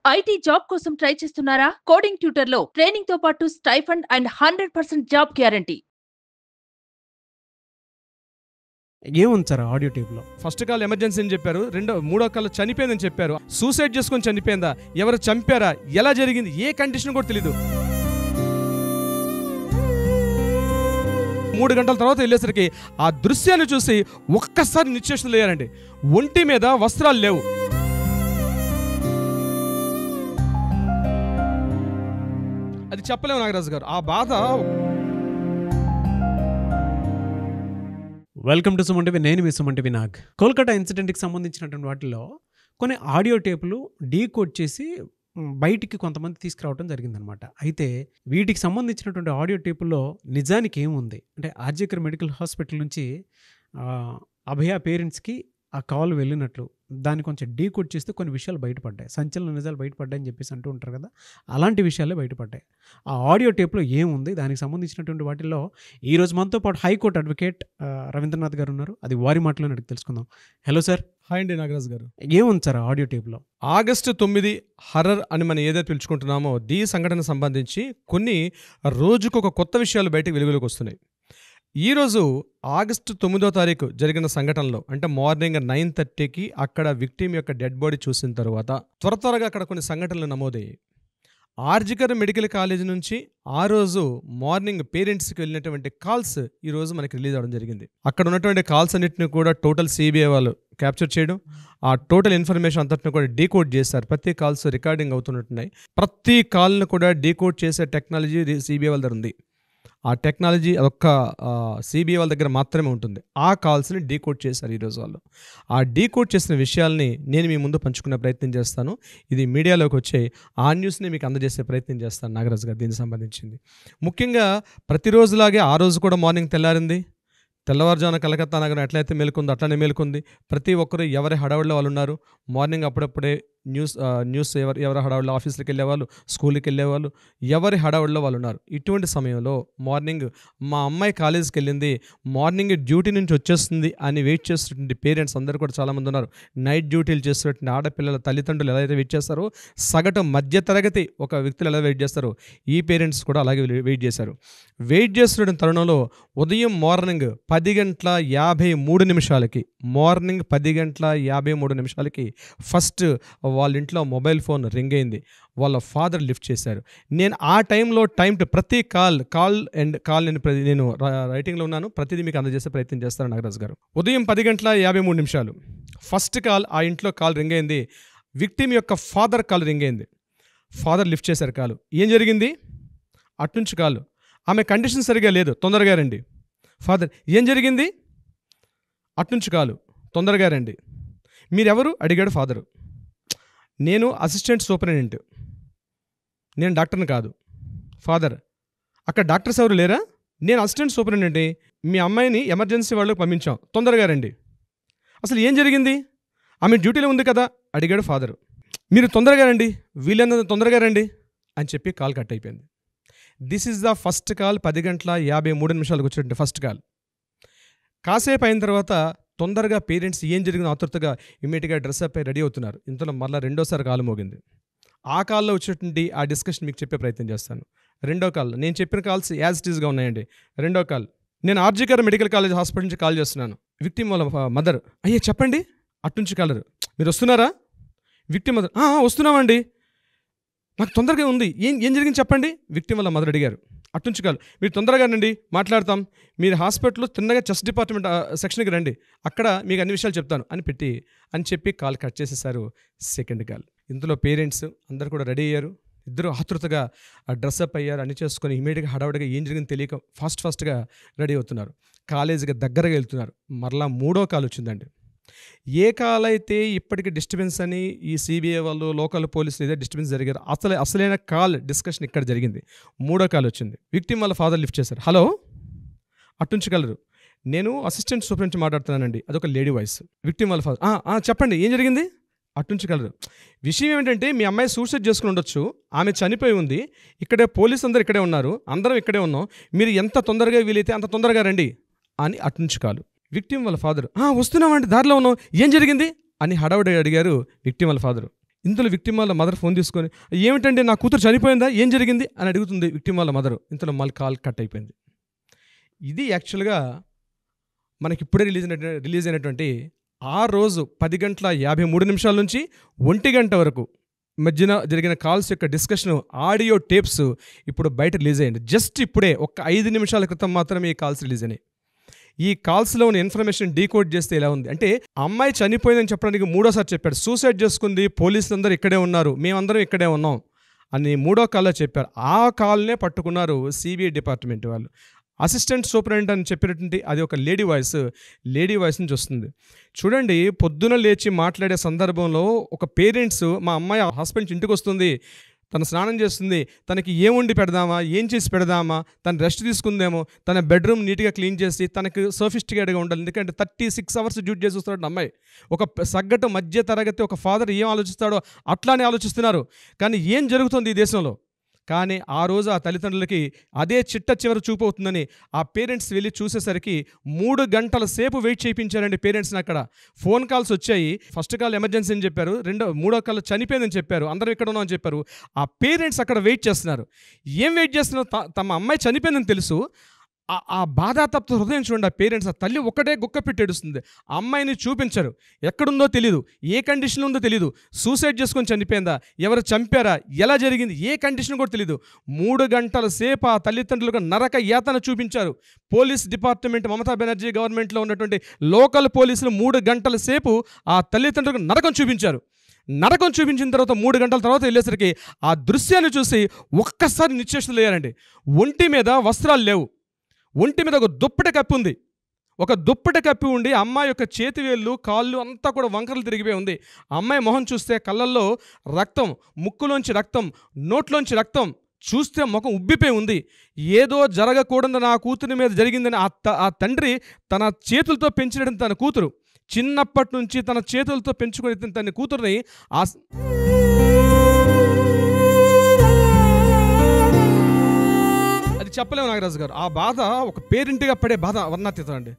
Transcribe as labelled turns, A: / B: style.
A: IT job కోసం try చేస్తున్నారా? Coding ట్యూటర్లో ట్రైనింగ్ తో పాటు స్టైఫండ్ అండ్ 100% జాబ్ గ్యారంటీ.
B: ఏముంది సార్ ఆడియో టేప్లో?
C: ఫస్ట్ కాల్ ఎమర్జెన్సీ అని చెప్పారు, మూడో కాల్ చనిపోయిందని చెప్పారు. సూసైడ్ చేసుకొని చనిపోయిందా, ఎవరు చంపారా, ఎలా జరిగింది, ఏ కండిషన్ కూడా తెలీదు. 3 గంటల తర్వాత వెళ్ళేసరికి ఆ దృశ్యాన్ని చూసి ఒక్కసారి నిశ్చేష్టులు అయ్యారండి. ఒంటి మీద వస్త్రాలు లేవు. అది చెప్పలేము నాగరాజు గారు, ఆ బాధ.
B: Welcome to Suman TV. నేను మీ సుమన్ టీవీ నాగ్. కోల్కతా ఇన్సిడెంట్కి సంబంధించినటువంటి వాటిలో కొన్ని ఆడియో టేపులు డీకోడ్ చేసి బయటికి కొంతమంది తీసుకురావడం జరిగిందనమాట. అయితే వీటికి సంబంధించినటువంటి ఆడియో టేపుల్లో నిజానికి ఏముంది అంటే, ఆర్జికర్ మెడికల్ హాస్పిటల్ నుంచి అభయ పేరెంట్స్కి ఆ కాల్ వెళ్ళినట్లు దాన్ని కొంచెం డీకోడ్ చేస్తే కొన్ని విషయాలు బయటపడ్డాయి, సంచలన నిజాలు బయటపడ్డాయని చెప్పేసి అంటూ ఉంటారు కదా, అలాంటి విషయాలే బయటపడ్డాయి. ఆ ఆడియో టేప్లో ఏముంది, దానికి సంబంధించినటువంటి వాటిల్లో ఈరోజు మనతో పాటు హైకోర్టు అడ్వకేట్ రవీంద్రనాథ్ గారు ఉన్నారు. అది వారి మాటలోనే అడిగి తెలుసుకుందాం. Hello sir.
C: హాయ్ అండి నాగరాజు గారు.
B: ఏముంది సార్ ఆడియో టేప్లో?
C: ఆగస్టు 9 హర్రర్ అని మనం ఏదైతే పిలుచుకుంటున్నామో ఈ సంఘటనకు సంబంధించి కొన్ని రోజుకు ఒక కొత్త విషయాలు బయటకు వెలుగులోకి వస్తున్నాయి. ఈరోజు ఆగస్టు 9వ తారీఖు జరిగిన సంఘటనలో అంటే మార్నింగ్ 9:30కి అక్కడ విక్టిమ్ యొక్క డెడ్ బాడీ చూసిన తర్వాత త్వరగా అక్కడ కొన్ని సంఘటనలు నమోదయ్యాయి. ఆర్జికర్ మెడికల్ కాలేజ్ నుంచి ఆ రోజు మార్నింగ్ పేరెంట్స్కి వెళ్ళినటువంటి కాల్స్ ఈరోజు మనకి రిలీజ్ అవ్వడం జరిగింది. అక్కడ ఉన్నటువంటి కాల్స్ అన్నింటినీ కూడా టోటల్ సిబిఐ వాళ్ళు క్యాప్చర్ చేయడం, ఆ టోటల్ ఇన్ఫర్మేషన్ అంతటిని కూడా డీకోడ్ చేశారు. ప్రతి కాల్స్ రికార్డింగ్ అవుతున్నట్టున్నాయి. ప్రతి కాల్ను కూడా డీకోడ్ చేసే టెక్నాలజీ సిబిఐ వాళ్ళ దగ్గర ఉంది. ఆ టెక్నాలజీ అదొక్క సిబిఐ వాళ్ళ దగ్గర మాత్రమే ఉంటుంది. ఆ కాల్స్ని డీకోడ్ చేశారు ఈరోజు వాళ్ళు. ఆ డీకోడ్ చేసిన విషయాల్ని నేను మీ ముందు పంచుకునే ప్రయత్నం చేస్తాను. ఇది మీడియాలోకి వచ్చే ఆ న్యూస్ని మీకు అందజేసే ప్రయత్నం చేస్తాను నాగరాజు గారు. దీనికి సంబంధించింది ముఖ్యంగా ప్రతిరోజులాగే ఆ రోజు కూడా మార్నింగ్ తెల్లారింది. తెల్లవారుజామున కలకత్తా నగరం ఎట్లయితే మేలుకుందో అట్లనే మేలుకుంది. ప్రతి ఒక్కరు ఎవరి హడావుడిలో వాళ్ళు ఉన్నారు. మార్నింగ్ అప్పుడప్పుడే న్యూస్ ఎవరి హడావుడిలో ఆఫీసులకు వెళ్ళేవాళ్ళు, స్కూల్కి వెళ్ళేవాళ్ళు, ఎవరి హడావుడిలో వాళ్ళు ఉన్నారు. ఇటువంటి సమయంలో మార్నింగ్ మా అమ్మాయి కాలేజీకి వెళ్ళింది, మార్నింగ్ డ్యూటీ నుంచి వచ్చేస్తుంది అని వెయిట్ చేస్తున్నటువంటి పేరెంట్స్ అందరూ కూడా చాలామంది ఉన్నారు. నైట్ డ్యూటీలు చేస్తున్నటువంటి ఆడపిల్లల తల్లిదండ్రులు ఎలా అయితే వెయిట్ చేస్తారో, సగటు మధ్యతరగతి ఒక వ్యక్తులు ఎలా వెయిట్ చేస్తారో ఈ పేరెంట్స్ కూడా అలాగే వెయిట్ చేశారు. వెయిట్ చేస్తున్న తరుణంలో ఉదయం మార్నింగ్ 10:53 మార్నింగ్ 10:53 ఫస్ట్ వాళ్ళ ఇంట్లో మొబైల్ ఫోన్ రింగ్ అయింది. వాళ్ళ ఫాదర్ లిఫ్ట్ చేశారు. నేను ఆ టైంలో ప్రతి కాల్ నేను రైటింగ్లో ఉన్నాను. ప్రతిదీ మీకు అందజేసే ప్రయత్నం చేస్తాను నాగరాజు గారు. ఉదయం 10:53 ఫస్ట్ కాల్, ఆ ఇంట్లో కాల్ రింగ్ అయింది. విక్టిమ్ యొక్క ఫాదర్ కాల్ రింగ్ అయింది. ఫాదర్ లిఫ్ట్ చేశారు. కాలు ఏం జరిగింది, అట్నుంచి కాలు, ఆమె కండిషన్ సరిగా లేదు, తొందరగా రండి. ఫాదర్ ఏం జరిగింది, అట్నుంచి కాలు, తొందరగా రండి. మీరెవరు అడిగాడు ఫాదరు. నేను అసిస్టెంట్ సూపరింటెండెంట్, నేను డాక్టర్ని కాదు. ఫాదర్ అక్కడ డాక్టర్స్ ఎవరు లేరా? నేను అసిస్టెంట్ సూపరింటెండెంట్, మీ అమ్మాయిని ఎమర్జెన్సీ వాళ్ళకి పంపించాం, తొందరగా రండి. అసలు ఏం జరిగింది, ఆమె డ్యూటీలో ఉంది కదా అడిగాడు ఫాదరు. మీరు తొందరగా రండి, వీళ్ళందరూ తొందరగా రండి అని చెప్పి కాల్ కట్ అయిపోయింది. This is the first call. 10:53 వచ్చినట్టు ఫస్ట్ కాల్. కాసేపు అయిన తర్వాత తొందరగా పేరెంట్స్ ఏం జరిగిందో ఆతృతగా ఇమీడియట్గా డ్రెస్అప్ అయి రెడీ అవుతున్నారు. ఇంతలో మళ్ళీ రెండోసారి కాల్ మోగింది. ఆ కాల్లో వచ్చినటువంటి ఆ డిస్కషన్ మీకు చెప్పే ప్రయత్నం చేస్తాను. రెండో కాల్, నేను చెప్పిన కాల్స్ యాజ్ ఇట్ ఈస్గా ఉన్నాయండి. రెండో కాల్, నేను ఆర్జికర్ మెడికల్ కాలేజ్ హాస్పిటల్ నుంచి కాల్ చేస్తున్నాను. విక్టిమ్ వాళ్ళ మదర్, అయ్యే చెప్పండి, అట్నుంచి కాలరు, మీరు వస్తున్నారా? విక్టిమ్ మదర్, వస్తున్నామండి, నాకు తొందరగా ఉంది, ఏం జరిగింది చెప్పండి. విక్టిమ్ వాళ్ళ మదర్ అడిగారు. అట్నుంచి కాల్, మీరు తొందరగా రండి, మాట్లాడతాం, మీరు హాస్పిటల్లో తిన్నగా చెస్ట్ డిపార్ట్మెంట్ సెక్షన్కి రండి, అక్కడ మీకు అన్ని విషయాలు చెప్తాను అని చెప్పి కాల్ కట్ చేసేసారు. Second call. ఇందులో పేరెంట్స్ అందరు కూడా రెడీ అయ్యారు. ఇద్దరు ఆతృతగా డ్రెస్అప్ అయ్యారు. అన్ని చేసుకొని ఇమీడియట్గా హడావుడిగా ఏం జరిగింది తెలియక ఫాస్ట్గా రెడీ అవుతున్నారు. కాలేజీకి దగ్గరగా వెళ్తున్నారు. మరలా మూడో కాల్ వచ్చిందండి. ఏ కాల్ అయితే ఇప్పటికీ డిస్టర్బెన్స్ అని ఈ సిబిఐ వాళ్ళు, లోకల్ పోలీసులు ఏదో డిస్టర్బెన్స్ జరిగారు, అసలైన కాల్ డిస్కషన్ ఇక్కడ జరిగింది. మూడో కాల్ వచ్చింది. విక్టిమ్ వాళ్ళ ఫాదర్ లిఫ్ట్ చేశారు. హలో, అట్నుంచగలరు, నేను అసిస్టెంట్ సూపరింటెండెంట్ మాట్లాడుతున్నానండి. అదొక లేడీ వాయిస్. విక్టిమ్ వాళ్ళ ఫాదర్, చెప్పండి ఏం జరిగింది. అట్నుంచగలరు, విషయం ఏమిటంటే మీ అమ్మాయి సూసైడ్ చేసుకుని ఉండొచ్చు, ఆమె చనిపోయి ఉంది, ఇక్కడే పోలీసు అందరూ ఇక్కడే ఉన్నారు, అందరం ఇక్కడే ఉన్నాం, మీరు ఎంత తొందరగా వీలైతే అంత తొందరగా రండి అని అట్నుంచి కాలు. విక్టిమ్ వాళ్ళ ఫాదర్, వస్తున్నామండి, దారిలో ఉన్నాం, ఏం జరిగింది అని హడావుడి అడిగారు విక్టిమ్ వాళ్ళ ఫాదరు. ఇంతలో విక్టిమ్ వాళ్ళ మదర్ ఫోన్ తీసుకొని, ఏమిటండి నా కూతురు చనిపోయిందా, ఏం జరిగింది అని అడుగుతుంది విక్టిమ్ వాళ్ళ మదరు. ఇంతలో మళ్ళీ కాల్ కట్ అయిపోయింది. ఇది యాక్చువల్గా మనకి ఇప్పుడే రిలీజ్ అయినటువంటి ఆ రోజు 10:53 నుంచి 1 వరకు మధ్యన జరిగిన కాల్స్ యొక్క డిస్కషన్ ఆడియో టేప్స్ ఇప్పుడు బయట రిలీజ్ అయ్యింది. జస్ట్ ఇప్పుడే ఒక 5 నిమిషాల క్రితం మాత్రమే ఈ కాల్స్ రిలీజ్ అయినాయి. ఈ కాల్స్లో ఉన్న ఇన్ఫర్మేషన్ డీకోడ్ చేస్తే ఎలా ఉంది అంటే, అమ్మాయి చనిపోయిందని చెప్పడానికి 3వ చెప్పాడు. సూసైడ్ చేసుకుంది, పోలీసులందరూ ఇక్కడే ఉన్నారు, మేమందరం ఇక్కడే ఉన్నాం అని 3వ కాల్లో చెప్పారు. ఆ కాల్నే పట్టుకున్నారు సిబిఐ డిపార్ట్మెంట్ వాళ్ళు. అసిస్టెంట్ సూపరింటెండెంట్ అని చెప్పినటువంటి అది ఒక లేడీ వాయిస్ నుంచి వస్తుంది. చూడండి, పొద్దున లేచి మాట్లాడే సందర్భంలో ఒక పేరెంట్స్, మా అమ్మాయి హాస్పిటల్ నుంచి ఇంటికి వస్తుంది, తను స్నానం చేస్తుంది, తనకి ఏం వండి పెడదామా, ఏం చేసి పెడదామా, తను రెస్ట్ తీసుకుందేమో, తన బెడ్రూమ్ నీట్గా క్లీన్ చేసి తనకు సోఫిస్టికేట్గా ఉండాలి. ఎందుకంటే 36 hours డ్యూటీ చేసి వస్తాడు అమ్మాయి. ఒక సగటు మధ్య తరగతి ఒక ఫాదర్ ఏం ఆలోచిస్తాడో అట్లానే ఆలోచిస్తున్నారు. కానీ ఏం జరుగుతుంది ఈ దేశంలో? కానీ ఆ రోజు ఆ తల్లిదండ్రులకి అదే చిట్ట చివరి చూపు అవుతుందని ఆ పేరెంట్స్ వెళ్ళి చూసేసరికి 3 గంటల సేపు వెయిట్ చేయించారండి పేరెంట్స్ని. అక్కడ ఫోన్ కాల్స్ వచ్చాయి. ఫస్ట్ కాల్ ఎమర్జెన్సీ అని చెప్పారు, 3వ కాల్ చనిపోయిందని చెప్పారు, అందరం ఇక్కడ ఉన్నామని చెప్పారు. ఆ పేరెంట్స్ అక్కడ వెయిట్ చేస్తున్నారు. ఏం వెయిట్ చేస్తున్నారు? తమ అమ్మాయి చనిపోయిందని తెలుసు. ఆ బాధాతప్త హృదయం చూడండి. ఆ పేరెంట్స్, ఆ తల్లి ఒక్కటే గుక్క పెట్టి ఏడుస్తుంది. ఆ అమ్మాయిని చూపించరు, ఎక్కడుందో తెలీదు, ఏ కండిషన్లో ఉందో తెలీదు, సూసైడ్ చేసుకొని చనిపోయిందా, ఎవరు చంపారా, ఎలా జరిగింది, ఏ కండిషన్ కూడా తెలీదు. 3 గంటల సేపు ఆ తల్లిదండ్రులకు నరక యాతన చూపించారు. పోలీస్ డిపార్ట్మెంట్, మమతా బెనర్జీ గవర్నమెంట్లో ఉన్నటువంటి లోకల్ పోలీసులు 3 గంటల సేపు ఆ తల్లిదండ్రులకు నరకం చూపించారు. నరకం చూపించిన తర్వాత 3 గంటల తర్వాత వెళ్ళేసరికి ఆ దృశ్యాన్ని చూసి ఒక్కసారి నిశ్చేష్టులు అయ్యారండి. ఒంటి మీద వస్త్రాలు లేవు, ఒంటి మీద ఒక దుప్పటి కప్పి ఉంది. ఒక దుప్పటి కప్పి ఉండి అమ్మాయి యొక్క చేతివేళ్ళు, కాళ్ళు అంతా కూడా వంకరలు తిరిగిపోయి ఉంది. అమ్మాయి మొహం చూస్తే కళ్ళల్లో రక్తం, ముక్కులోంచి రక్తం, నోట్లోంచి రక్తం, చూస్తే ముఖం ఉబ్బిపోయి ఉంది. ఏదో జరగకూడదు నా కూతురి మీద జరిగిందని ఆ తండ్రి తన చేతులతో పెంచినటువంటి తన కూతురు, చిన్నప్పటి నుంచి తన చేతులతో పెంచుకుని తన కూతుర్ని అది చెప్పలేము నాగరాజు గారు. ఆ బాధ ఒక పేరెంట్గా పడే బాధ వర్ణాతీతం అండి.